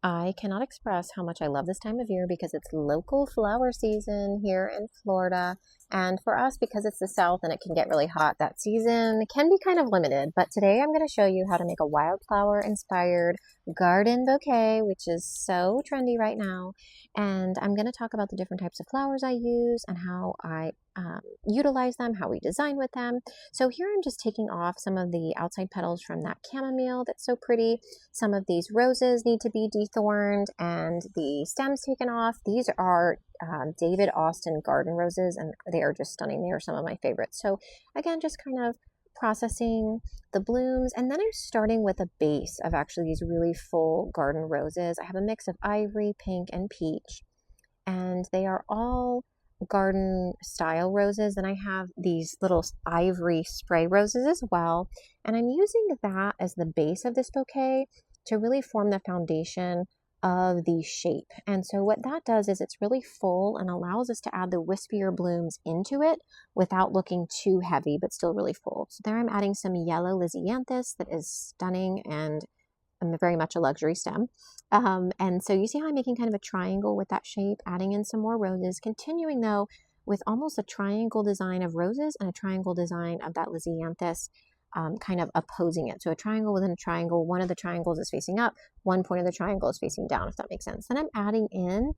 I cannot express how much I love this time of year because it's local flower season here in Florida. And for us, because it's the South and it can get really hot, that season can be kind of limited. But today I'm going to show you how to make a wildflower inspired garden bouquet, which is so trendy right now. And I'm going to talk about the different types of flowers I use and how I utilize them, how we design with them. So here I'm just taking off some of the outside petals from that chamomile that's so pretty. Some of these roses need to be dethorned and the stems taken off. These are David Austin garden roses, and they are just stunning. They are some of my favorites. So again, just kind of processing the blooms, and then I'm starting with a base of actually these really full garden roses. I have a mix of ivory, pink, and peach, and they are all garden style roses. Then I have these little ivory spray roses as well, and I'm using that as the base of this bouquet to really form the foundation of the shape. And so what that does is it's really full and allows us to add the wispier blooms into it without looking too heavy, but still really full. So there I'm adding some yellow lisianthus that is stunning and very much a luxury stem. And so you see how I'm making kind of a triangle with that shape, adding in some more roses, continuing though with almost a triangle design of roses and a triangle design of that lisianthus, kind of opposing it. So a triangle within a triangle, one of the triangles is facing up, one point of the triangle is facing down, if that makes sense. Then I'm adding in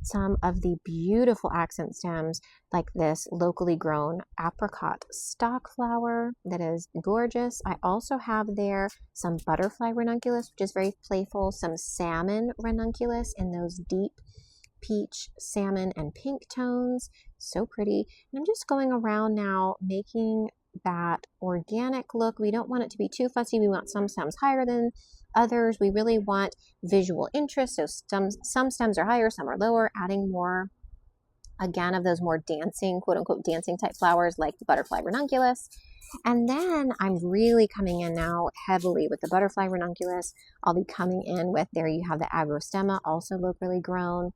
some of the beautiful accent stems like this locally grown apricot stock flower that is gorgeous. I also have there some butterfly ranunculus, which is very playful, some salmon ranunculus in those deep peach, salmon, and pink tones. So pretty. And I'm just going around now making that organic look. We don't want it to be too fussy. We want some stems higher than others. We really want visual interest. So some stems are higher, some are lower, adding more, again, of those more dancing, quote unquote, dancing type flowers like the butterfly ranunculus. And then I'm really coming in now heavily with the butterfly ranunculus. I'll be coming in with, there you have the agrostemma, also locally grown.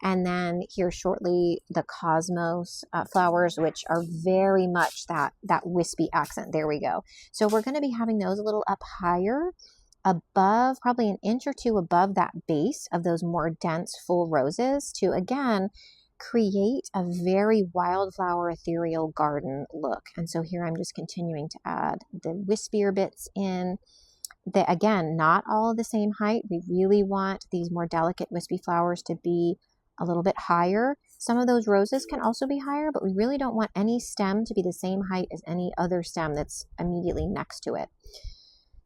And then here shortly, the cosmos flowers, which are very much that wispy accent. There we go. So we're going to be having those a little up higher, above, probably an inch or two above that base of those more dense, full roses to, again, create a very wildflower ethereal garden look. And so here I'm just continuing to add the wispier bits in. Again, not all the same height. We really want these more delicate wispy flowers to be a little bit higher. Some of those roses can also be higher, but we really don't want any stem to be the same height as any other stem that's immediately next to it.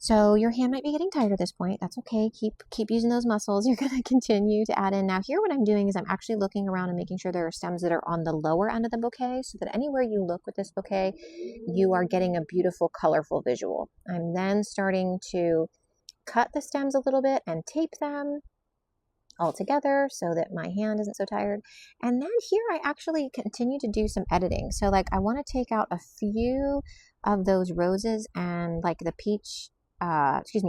So your hand might be getting tired at this point. That's okay. Keep using those muscles. You're going to continue to add in. Now here what I'm doing is I'm actually looking around and making sure there are stems that are on the lower end of the bouquet so that anywhere you look with this bouquet, you are getting a beautiful, colorful visual. I'm then starting to cut the stems a little bit and tape them all together so that my hand isn't so tired. And then here I actually continue to do some editing. So like I want to take out a few of those roses and like the peach,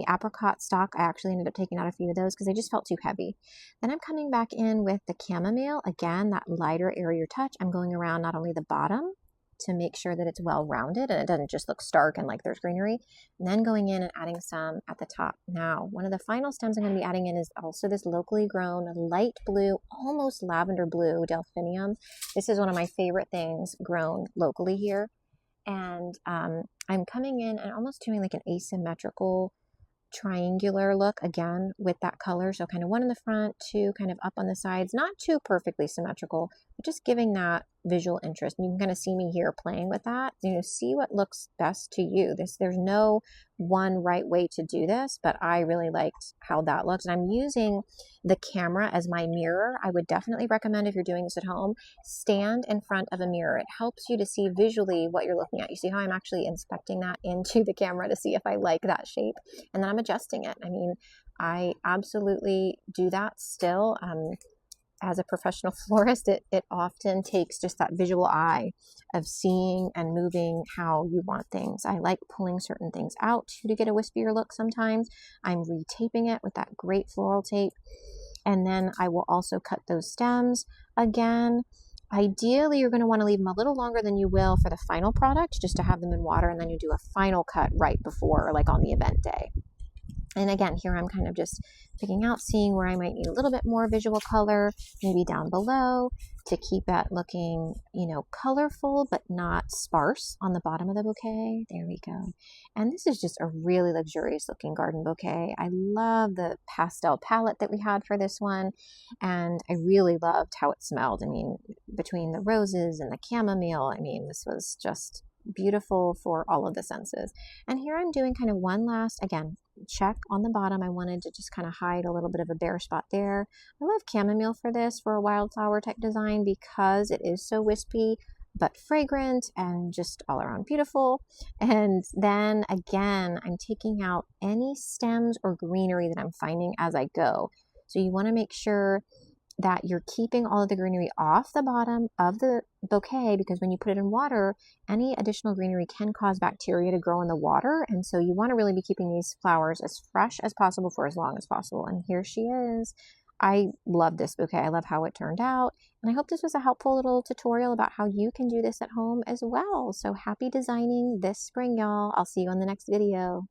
apricot stock. I actually ended up taking out a few of those because they just felt too heavy. Then I'm coming back in with the chamomile. Again, that lighter, airier touch. I'm going around not only the bottom to make sure that it's well rounded and it doesn't just look stark and like there's greenery, and then going in and adding some at the top. Now, one of the final stems I'm going to be adding in is also this locally grown light blue, almost lavender blue delphinium. This is one of my favorite things grown locally here. And I'm coming in and almost doing like an asymmetrical triangular look again with that color. So kind of one in the front, two kind of up on the sides, not too perfectly symmetrical, but just giving that visual interest. And you can kind of see me here playing with that. See what looks best to you. There's no one right way to do this, but I really liked how that looks. And I'm using the camera as my mirror. I would definitely recommend, if you're doing this at home, stand in front of a mirror. It helps you to see visually what you're looking at. You see how I'm actually inspecting that into the camera to see if I like that shape, and then I'm adjusting it. I mean, I absolutely do that still. As a professional florist, it often takes just that visual eye of seeing and moving how you want things. I like pulling certain things out to get a wispier look sometimes. I'm retaping it with that great floral tape. And then I will also cut those stems again. Ideally, you're going to want to leave them a little longer than you will for the final product, just to have them in water, and then you do a final cut right before, like on the event day. And again, here I'm kind of just picking out, seeing where I might need a little bit more visual color, maybe down below, to keep it looking, you know, colorful, but not sparse on the bottom of the bouquet. There we go. And this is just a really luxurious looking garden bouquet. I love the pastel palette that we had for this one. And I really loved how it smelled. I mean, between the roses and the chamomile, I mean, this was just beautiful for all of the senses. And here I'm doing kind of one last, again, check on the bottom. I wanted to just kind of hide a little bit of a bare spot there. I love chamomile for this, for a wildflower type design, because it is so wispy but fragrant and just all around beautiful. And then again, I'm taking out any stems or greenery that I'm finding as I go. So you want to make sure that you're keeping all of the greenery off the bottom of the bouquet, because when you put it in water, any additional greenery can cause bacteria to grow in the water. And so you want to really be keeping these flowers as fresh as possible for as long as possible. And here she is. I love this bouquet. I love how it turned out. And I hope this was a helpful little tutorial about how you can do this at home as well. So happy designing this spring, y'all. I'll see you on the next video.